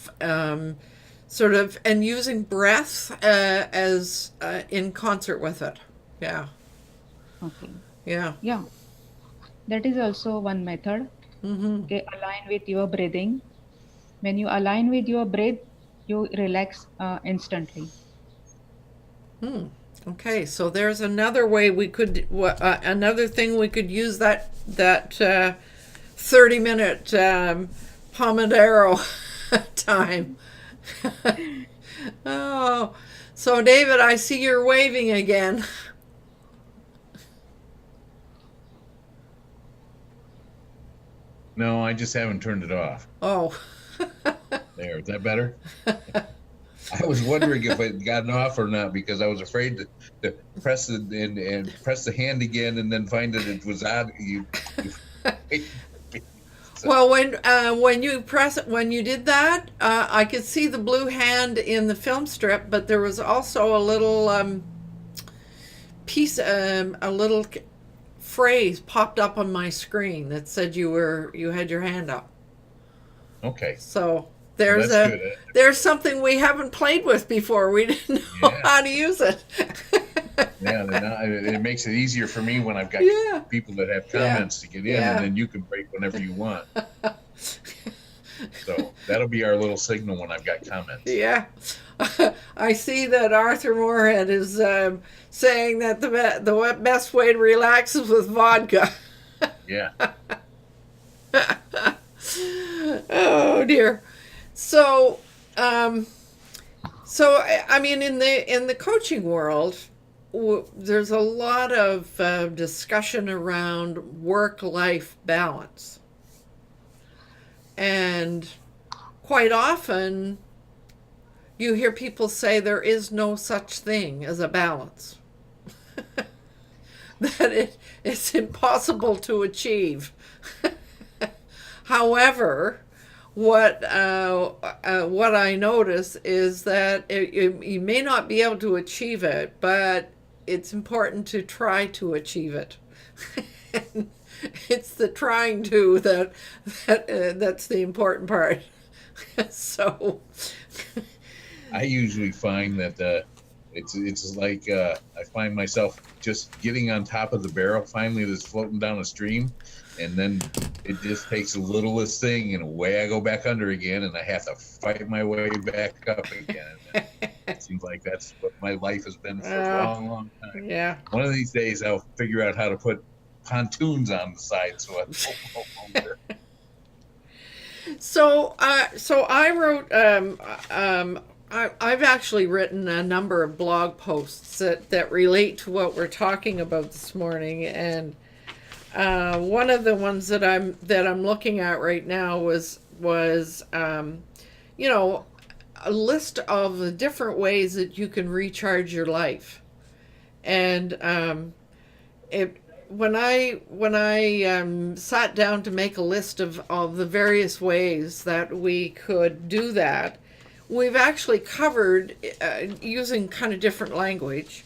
sort of and using breath as in concert with it. Yeah. Okay. Yeah. Yeah, that is also one method. Mm-hmm. Okay, align with your breathing. When you align with your breath, you relax instantly. Okay, so there's another way we could another thing we could use that 30-minute Pomodoro time. Oh, so David, I see you're waving again. No, I just haven't turned it off. Oh. There, is that better? I was wondering if it gotten off or not because I was afraid to press it and press the hand again and then find that it was out. Well, when you did that, I could see the blue hand in the film strip, but there was also a little piece, a little phrase popped up on my screen that said you had your hand up. Okay. So Well, that's good. there's something we haven't played with before. We didn't know how to use it. Yeah, it makes it easier for me when I've got people that have comments to get in, and then you can break whenever you want. So that'll be our little signal when I've got comments. Yeah. I see that Arthur Moorhead is saying that the best way to relax is with vodka. Yeah. Oh dear. So, I mean, in the coaching world, there's a lot of discussion around work-life balance, and quite often you hear people say there is no such thing as a balance. That it's impossible to achieve. However, what I notice is that you may not be able to achieve it, but it's important to try to achieve it. It's the trying to that's the important part. So I usually find that it's like I find myself just getting on top of the barrel finally that's floating down a stream, and then it just takes the littlest thing and away I go back under again, and I have to fight my way back up again. It seems like that's what my life has been for a long time. Yeah. One of these days I'll figure out how to put pontoons on the side so I don't go over. So I wrote. I've actually written a number of blog posts that relate to what we're talking about this morning, and one of the ones that I'm looking at right now was you know, a list of the different ways that you can recharge your life, and when I sat down to make a list of the various ways that we could do that, we've actually covered, using kind of different language,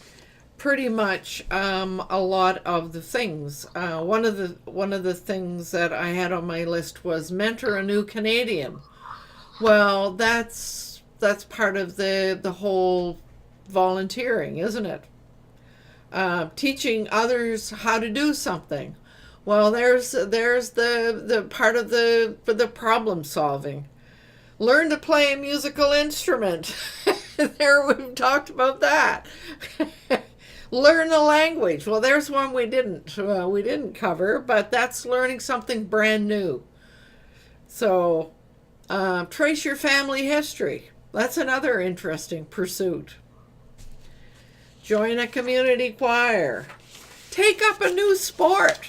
pretty much a lot of the things. One of the things that I had on my list was mentor a new Canadian. Well, that's part of the whole volunteering, isn't it? Teaching others how to do something. Well, there's the part of the problem solving. Learn to play a musical instrument. There, we've talked about that. Learn a language. Well, there's one we didn't cover, but that's learning something brand new. So, trace your family history. That's another interesting pursuit. Join a community choir. Take up a new sport.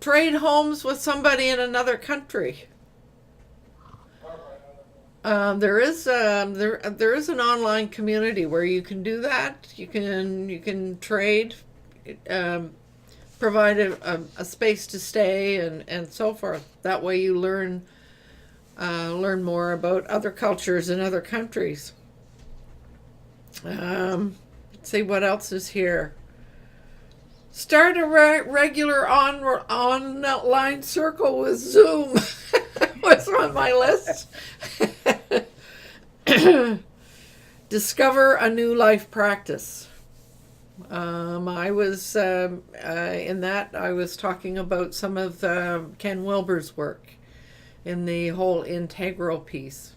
Trade homes with somebody in another country. There is an online community where you can do that. You can trade, provide a space to stay and so forth. That way you learn more about other cultures in other countries. Let's see what else is here. Start a regular online circle with Zoom. What's on my list? Discover a new life practice. I was in that I was talking about some of Ken Wilber's work in the whole integral piece.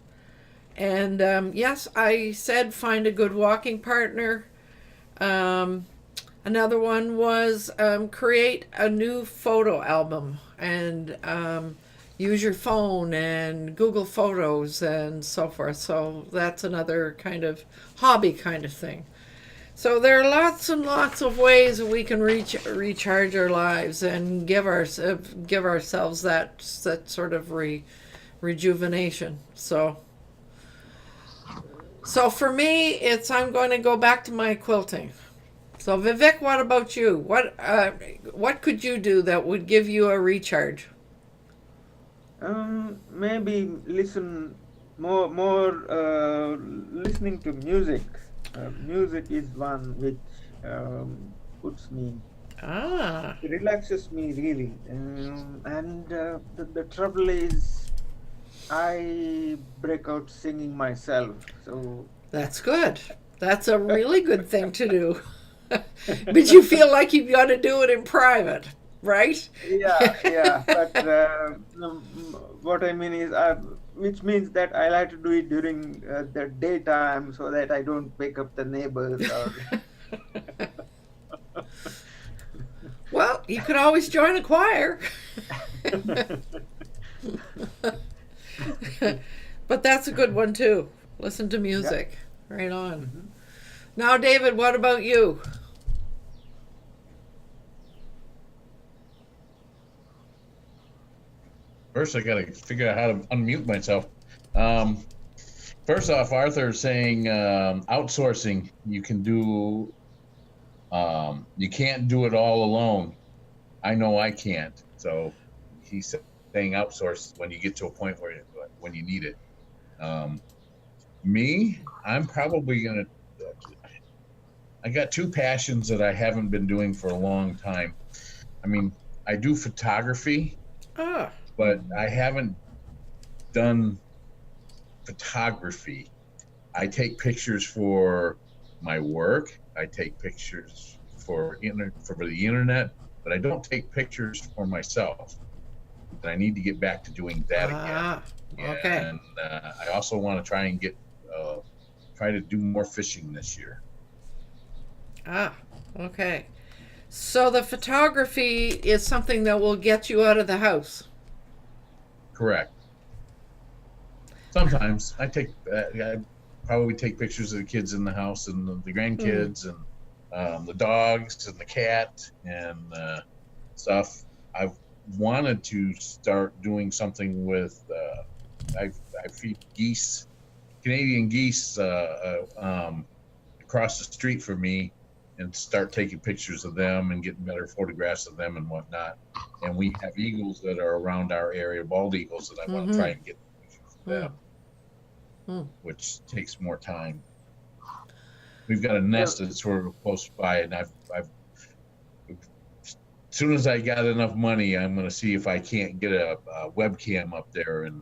And yes, I said find a good walking partner. Another one was create a new photo album and use your phone and Google Photos and so forth. So that's another kind of hobby kind of thing. So there are lots and lots of ways that we can recharge our lives and give ourselves that sort of rejuvenation. So for me, I'm going to go back to my quilting. So Vivek, what about you? What could you do that would give you a recharge? Maybe listen more listening to music. Music is one which puts me. It relaxes me really, and the trouble is, I break out singing myself. So that's good. That's a really good thing to do. But you feel like you've got to do it in private, right? Yeah. But what I mean is, which means that I like to do it during the daytime so that I don't wake up the neighbors. Or Well, you could always join a choir. But that's a good one too. Listen to music. Right on. Now, David, what about you? First, I got to figure out how to unmute myself. First off, Arthur's saying outsourcing. You can do. You can't do it all alone. I know I can't. So he's saying outsource when you get to a point where when you need it. Me, I'm probably gonna. I got two passions that I haven't been doing for a long time. I mean, I do photography. Ah. But I haven't done photography. I take pictures for my work. I take pictures for the internet, but I don't take pictures for myself. And I need to get back to doing that again. Okay. And I also want to try and try to do more fishing this year. Okay. So the photography is something that will get you out of the house. Correct. Sometimes I probably take pictures of the kids in the house and the grandkids and the dogs and the cat and stuff. I've wanted to start doing something with I feed geese, Canadian geese across the street from me, and start taking pictures of them and getting better photographs of them and whatnot. And we have eagles that are around our area, bald eagles, that I want to try and get pictures of them, which takes more time. We've got a nest that's sort of close by, and I've as soon as I got enough money, I'm going to see if I can't get a webcam up there and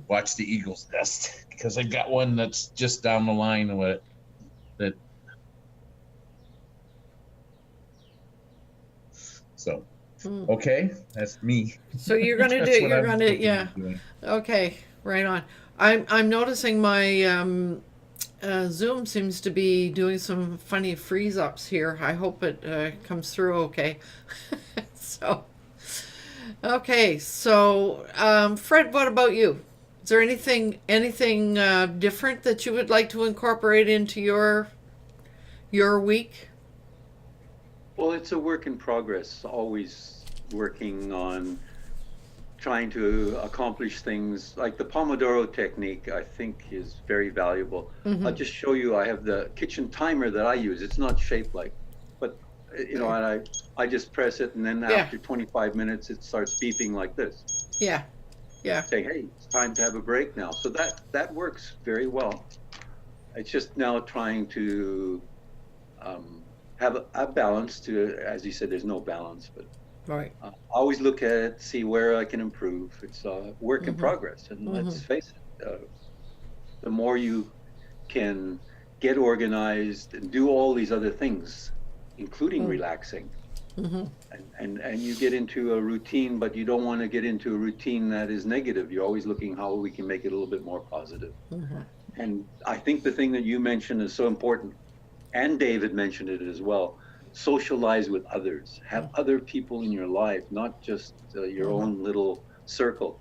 watch the eagle's nest, because I've got one that's just down the line with that. So, okay, that's me. So you're gonna do. Okay, right on. I'm noticing my Zoom seems to be doing some funny freeze ups here. I hope it comes through okay. Okay, so Fred, what about you? Is there anything different that you would like to incorporate into your week? Well, it's a work in progress, always working on trying to accomplish things. Like the Pomodoro technique, I think is very valuable. I'll just show you, I have the kitchen timer that I use. It's not shaped like, but and I just press it, and then after 25 minutes, it starts beeping like this. Yeah. Saying, hey, it's time to have a break now. So that works very well. It's just now trying to have a balance to, as you said, there's no balance, but right. Always look at it, see where I can improve. It's a work in progress, and let's face it, the more you can get organized and do all these other things, including relaxing, and you get into a routine, but you don't want to get into a routine that is negative. You're always looking how we can make it a little bit more positive. And I think the thing that you mentioned is so important, and David mentioned it as well. Socialize with others. Have other people in your life, not just your own little circle.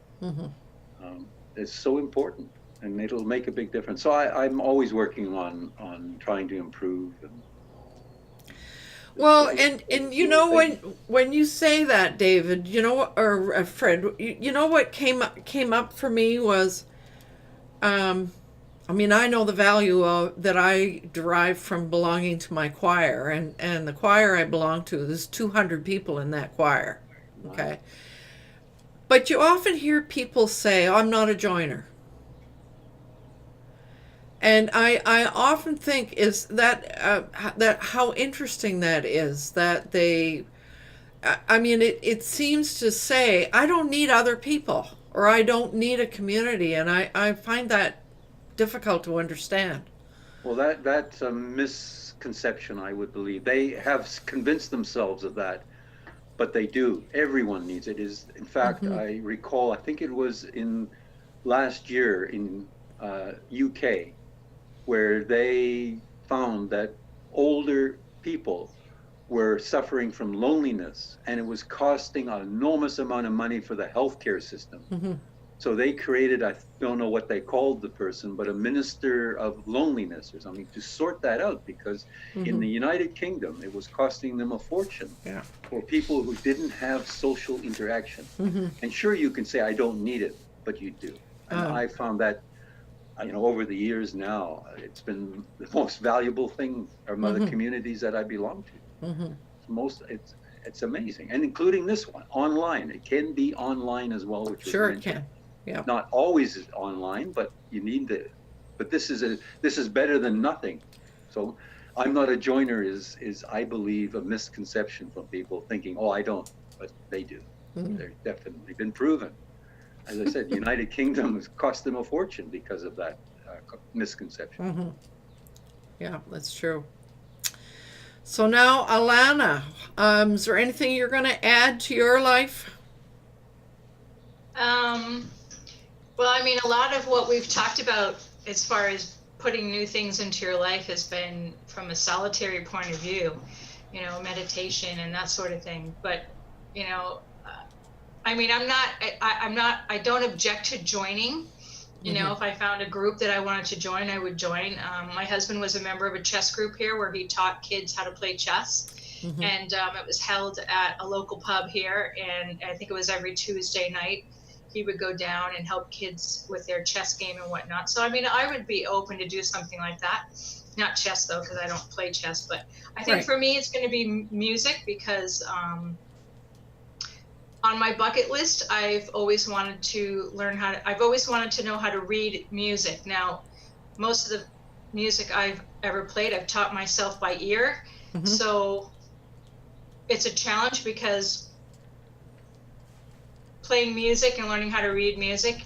It's so important, and it'll make a big difference. So I'm always working on trying to improve. Well, and you know, when you say that, David, you know, or Fred, you know what came up for me was, I mean, I know the value that I derive from belonging to my choir, and the choir I belong to, there's 200 people in that choir, okay? But you often hear people say, oh, I'm not a joiner. And I often think is that how interesting that is, that they, I mean, it seems to say, I don't need other people, or I don't need a community, and I find that difficult to understand. Well, that's a misconception, I would believe. They have convinced themselves of that, but they do. Everyone needs it. In fact, I recall, I think it was in last year in UK, where they found that older people were suffering from loneliness, and it was costing an enormous amount of money for the healthcare system. So they created, I don't know what they called the person, but a minister of loneliness or something to sort that out, because in the United Kingdom, it was costing them a fortune for people who didn't have social interaction. And sure, you can say, I don't need it, but you do. And I found that, over the years now, it's been the most valuable thing among the communities that I belong to. It's amazing. And including this one, online. It can be online as well, which Sure was it can. Yeah. not always online, but you need to. But this is better than nothing. So I'm not a joiner is I believe a misconception from people thinking, oh, I don't, but they do. They're definitely been proven. As I said, United Kingdom has cost them a fortune because of that misconception. Yeah, that's true. So now, Alana, is there anything you're going to add to your life? Well, I mean, a lot of what we've talked about as far as putting new things into your life has been from a solitary point of view, meditation and that sort of thing. But, I mean, I don't object to joining. If I found a group that I wanted to join, I would join. My husband was a member of a chess group here where he taught kids how to play chess. And it was held at a local pub here. And I think it was every Tuesday night. He would go down and help kids with their chess game and whatnot. So, I mean, I would be open to do something like that. Not chess, though, because I don't play chess. But I think for me, it's going to be music because on my bucket list, I've always wanted to know how to read music. Now, most of the music I've ever played, I've taught myself by ear. So it's a challenge because playing music and learning how to read music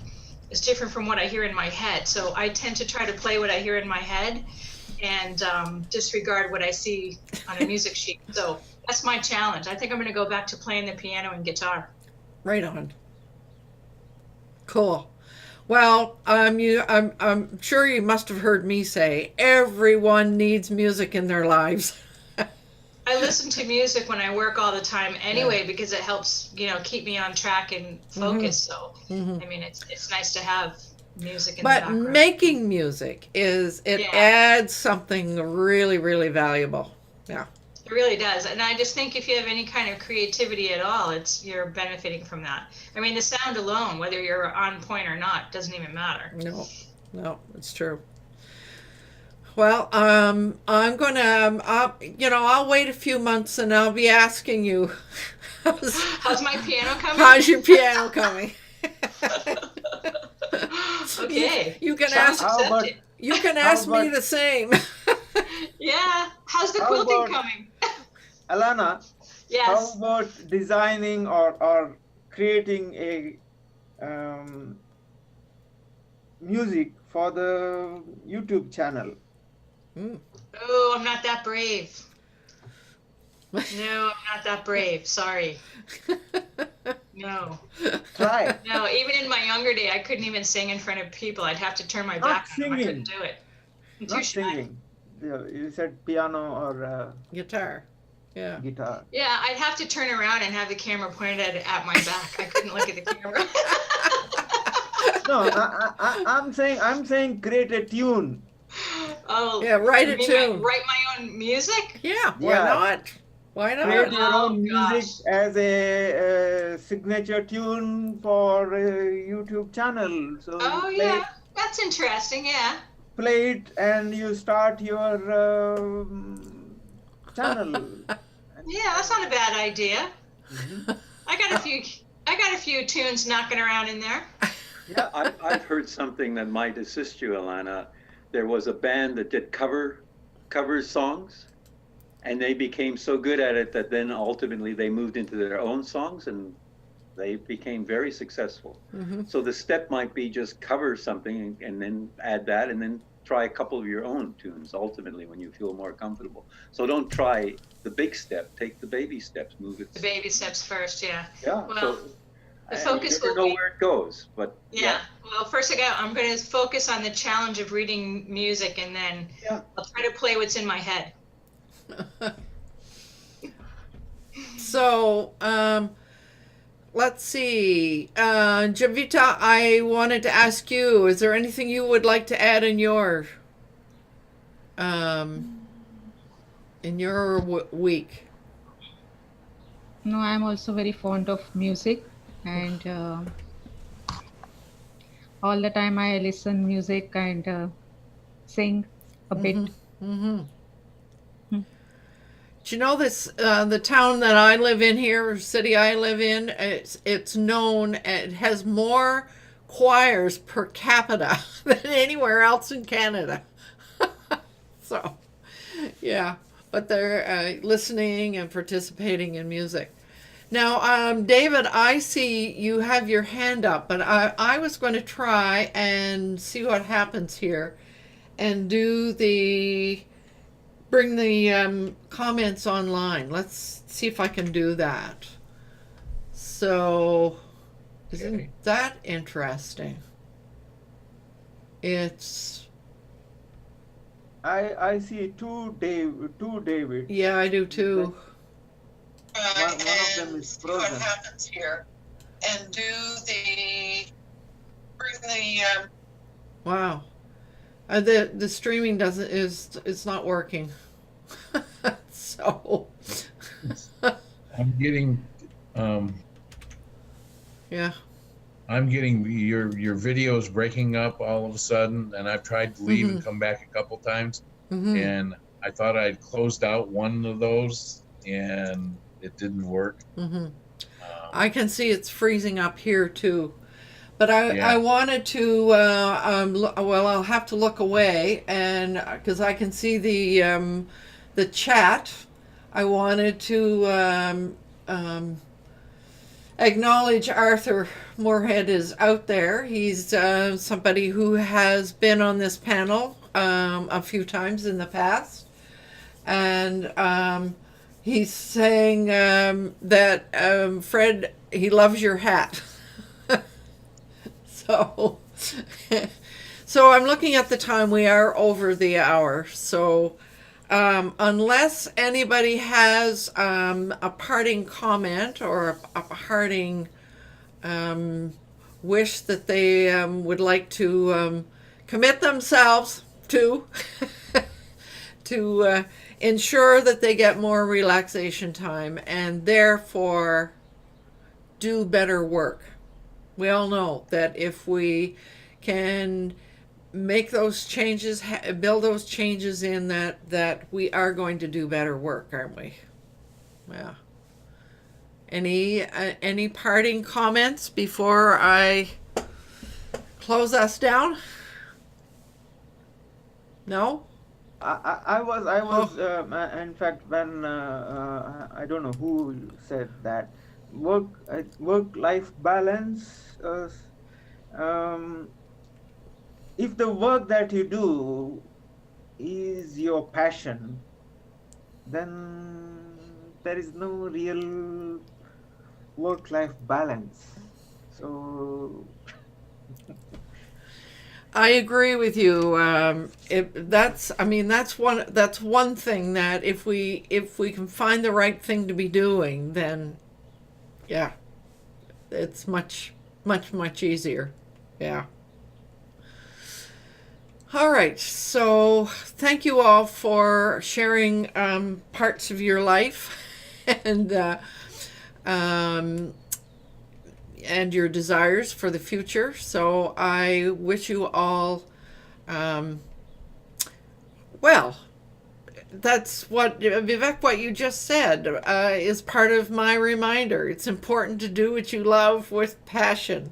is different from what I hear in my head. So I tend to try to play what I hear in my head and disregard what I see on a music sheet. So that's my challenge. I think I'm going to go back to playing the piano and guitar. Right on. Cool. Well, I'm sure you must have heard me say everyone needs music in their lives. I listen to music when I work all the time anyway because it helps, keep me on track and focus. So, I mean, it's nice to have music in the background. But making music adds something really, really valuable. Yeah. It really does. And I just think if you have any kind of creativity at all, you're benefiting from that. I mean, the sound alone, whether you're on point or not, doesn't even matter. No, it's true. Well, I'm going to, I'll wait a few months and I'll be asking you. How's my piano coming? How's your piano coming? Okay. You can ask me the same. Yeah. How's the quilting coming? Alana, yes. How about designing or creating a music for the YouTube channel? Oh, I'm not that brave. No, I'm not that brave. Sorry. No. Try. No, even in my younger day, I couldn't even sing in front of people. I'd have to turn my back on them. I couldn't do it. I'm too shy. Singing. You said piano or guitar. Yeah. Guitar. Yeah, I'd have to turn around and have the camera pointed at my back. I couldn't look at the camera. No, I'm saying create a tune. Oh, yeah, write a tune. Write my own music? Yeah, why not? Why not? Create your own music as a signature tune for a YouTube channel. So yeah, that's interesting. Yeah. Play it and you start your channel. Yeah, that's not a bad idea. I got a few tunes knocking around in there. Yeah, I've heard something that might assist you, Alana. There was a band that did cover songs, and they became so good at it that then ultimately they moved into their own songs and they became very successful. So the step might be just cover something and then add that and then try a couple of your own tunes ultimately when you feel more comfortable. So don't try the big step, take the baby steps, move it. The baby steps first, yeah. Yeah. Well, So, the you focus never will know be, where it goes, but yeah. Well, first I'm going to focus on the challenge of reading music, and then Yeah. I'll try to play what's in my head. So, let's see. Javita, I wanted to ask you, is there anything you would like to add in your week? No, I'm also very fond of music, and all the time I listen music and sing a bit. Mm-hmm. Do you know this? The town that I live in here, or city I live in, it's known. It has more choirs per capita than anywhere else in Canada. So, yeah, but they're listening and participating in music. Now, David, I see you have your hand up, but I was going to try and see what happens here and bring the comments online. Let's see if I can do that. So, isn't that interesting? It's... I see two David. Yeah, I do too. One of them is see what frozen. happens here and bring the wow. The streaming it's not working. So I'm getting yeah. I'm getting your videos breaking up all of a sudden, and I've tried to leave and come back a couple times, and I thought I'd closed out one of those, and it didn't work. I can see it's freezing up here too, but I wanted to. Well, I'll have to look away, and because I can see the chat, I wanted to acknowledge Arthur Moorhead is out there. He's somebody who has been on this panel a few times in the past, and he's saying that Fred, he loves your hat. So I'm looking at the time. We are over the hour, so unless anybody has a parting comment or a parting wish that they would like to commit themselves to to ensure that they get more relaxation time and therefore do better work. We all know that if we can make those changes, build those changes in that we are going to do better work, aren't we? Yeah. Any parting comments before I close us down? No? I was in fact, when I don't know who said that work-life balance. If the work that you do is your passion, then there is no real work-life balance. So I agree with you. That's one thing that if we can find the right thing to be doing, then yeah, it's much easier. Yeah. All right. So thank you all for sharing parts of your life and your desires for the future. So I wish you all, well, that's what, Vivek, what you just said is part of my reminder. It's important to do what you love with passion.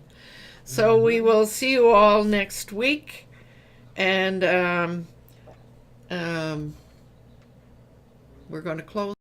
So we will see you all next week. And we're going to close.